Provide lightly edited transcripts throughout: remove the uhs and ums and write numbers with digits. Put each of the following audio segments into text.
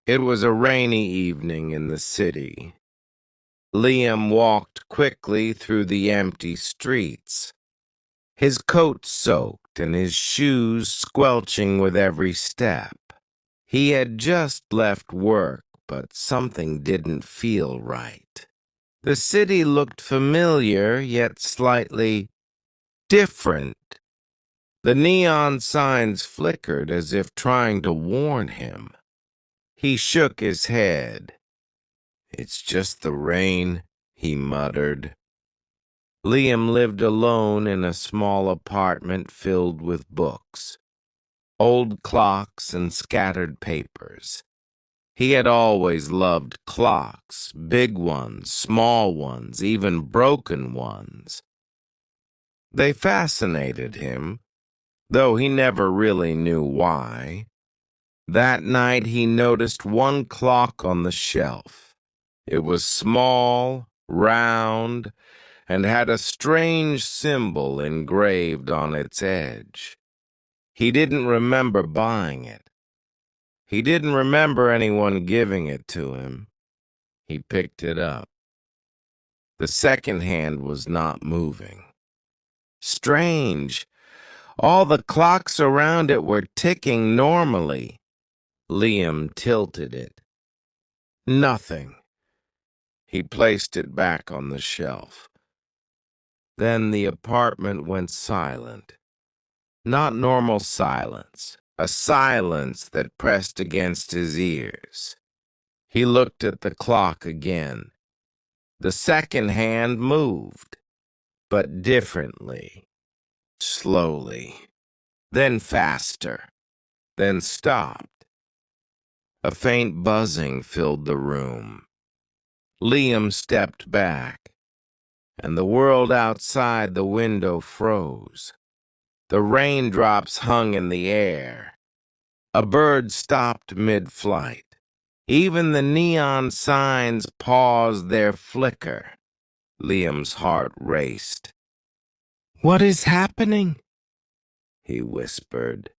It was a rainy evening in the city. Liam walked quickly through the empty streets, his coat soaked and his shoes squelching with every step. He had just left work, but something didn't feel right. The city looked familiar, yet slightly different. The neon signs flickered as if trying to warn him. He shook his head. "It's just the rain," he muttered. Liam lived alone in a small apartment filled with books, old clocks, and scattered papers. He had always loved clocks, big ones, small ones, even broken ones. They fascinated him, though he never really knew why. That night he noticed one clock on the shelf. It was small, round, and had a strange symbol engraved on its edge. He didn't remember buying it. He didn't remember anyone giving it to him. He picked it up. The second hand was not moving. Strange. All the clocks around it were ticking normally. Liam tilted it. Nothing. He placed it back on the shelf. Then the apartment went silent. Not normal silence, a silence that pressed against his ears. He looked at the clock again. The second hand moved, but differently, slowly, then faster, then stopped. A faint buzzing filled the room. Liam stepped back, and the world outside the window froze. The raindrops hung in the air. A bird stopped mid-flight. Even the neon signs paused their flicker. Liam's heart raced. "What is happening?" he whispered.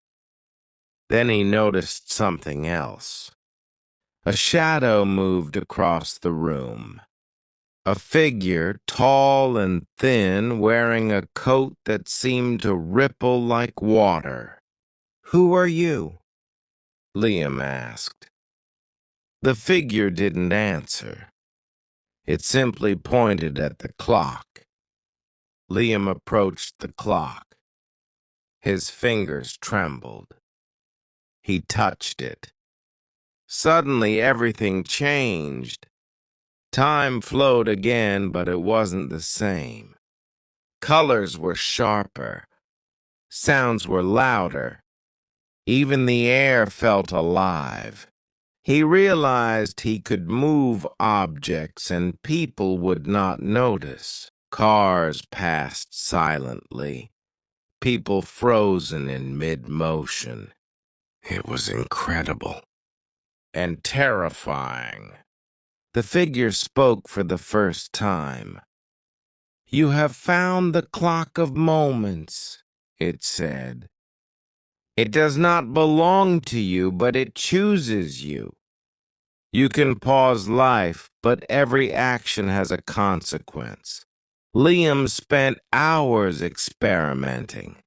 Then he noticed something else. A shadow moved across the room. A figure, tall and thin, wearing a coat that seemed to ripple like water. "Who are you?" Liam asked. The figure didn't answer. It simply pointed at the clock. Liam approached the clock. His fingers trembled. He touched it. Suddenly everything changed. Time flowed again, but it wasn't the same. Colors were sharper. Sounds were louder. Even the air felt alive. He realized he could move objects and people would not notice. Cars passed silently, people frozen in mid-motion. It was incredible and terrifying. The figure spoke for the first time. "You have found the clock of moments," it said. "It does not belong to you, but it chooses you. You can pause life, but every action has a consequence." Liam spent hours experimenting,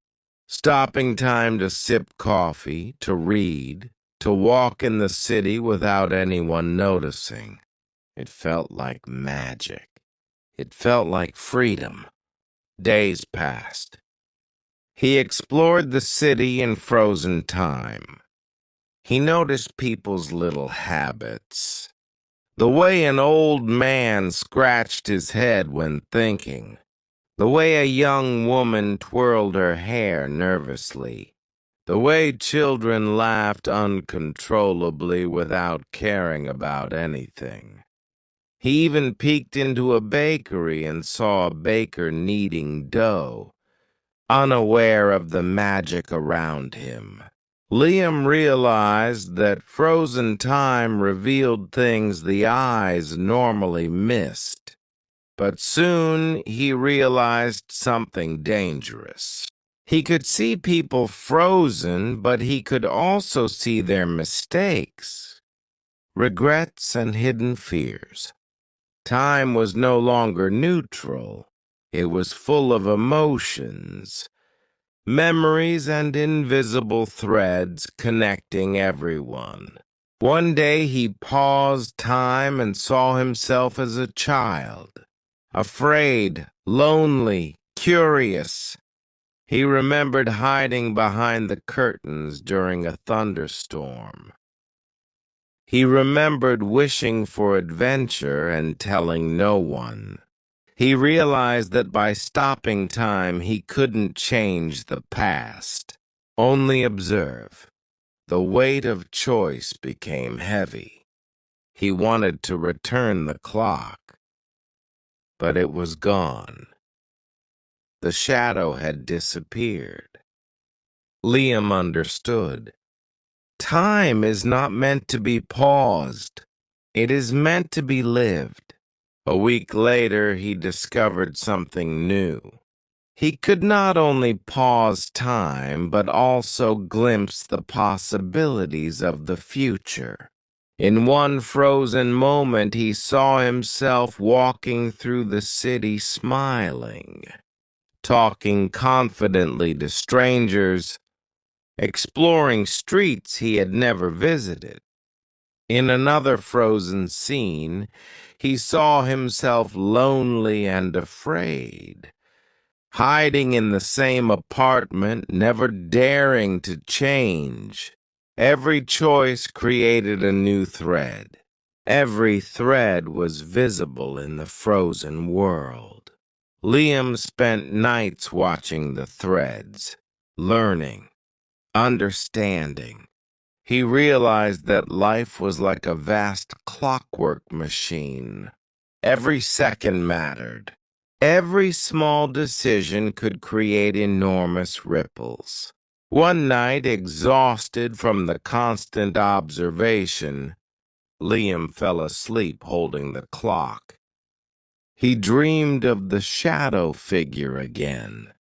stopping time to sip coffee, to read, to walk in the city without anyone noticing. It felt like magic. It felt like freedom. Days passed. He explored the city in frozen time. He noticed people's little habits. The way an old man scratched his head when thinking. The way a young woman twirled her hair nervously. The way children laughed uncontrollably without caring about anything. He even peeked into a bakery and saw a baker kneading dough, unaware of the magic around him. Liam realized that frozen time revealed things the eyes normally missed. But soon he realized something dangerous. He could see people frozen, but he could also see their mistakes. regrets, and hidden fears. Time was no longer neutral. It was full of emotions, memories, and invisible threads connecting everyone. One day he paused time and saw himself as a child, afraid, lonely, curious. He remembered hiding behind the curtains during a thunderstorm. He remembered wishing for adventure and telling no one. He realized that by stopping time, he couldn't change the past, only observe. The weight of choice became heavy. He wanted to return the clock, but it was gone. The shadow had disappeared. Liam understood. Time is not meant to be paused. It is meant to be lived. A week later, he discovered something new. He could not only pause time, but also glimpse the possibilities of the future. In one frozen moment, he saw himself walking through the city smiling, talking confidently to strangers, exploring streets he had never visited. In another frozen scene, he saw himself lonely and afraid, hiding in the same apartment, never daring to change. Every choice created a new thread. Every thread was visible in the frozen world. Liam spent nights watching the threads, learning, understanding. He realized that life was like a vast clockwork machine. Every second mattered. Every small decision could create enormous ripples. One night, exhausted from the constant observation, Liam fell asleep holding the clock. He dreamed of the shadow figure again.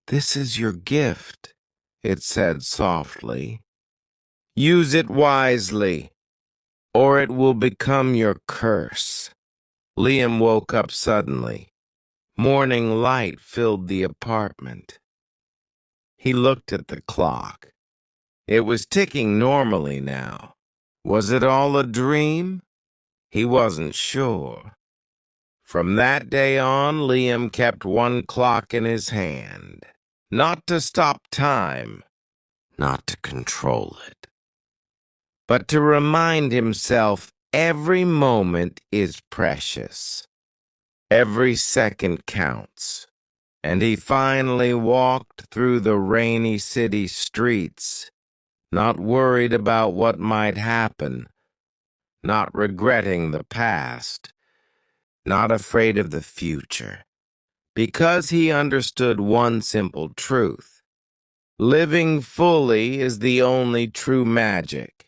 "This is your gift," it said softly. "Use it wisely, or it will become your curse." Liam woke up suddenly. Morning light filled the apartment. He looked at the clock. It was ticking normally now. Was it all a dream? He wasn't sure. From that day on, Liam kept one clock in his hand. Not to stop time, not to control it, but to remind himself every moment is precious. Every second counts. And he finally walked through the rainy city streets, not worried about what might happen, not regretting the past, not afraid of the future, because he understood one simple truth. Living fully is the only true magic.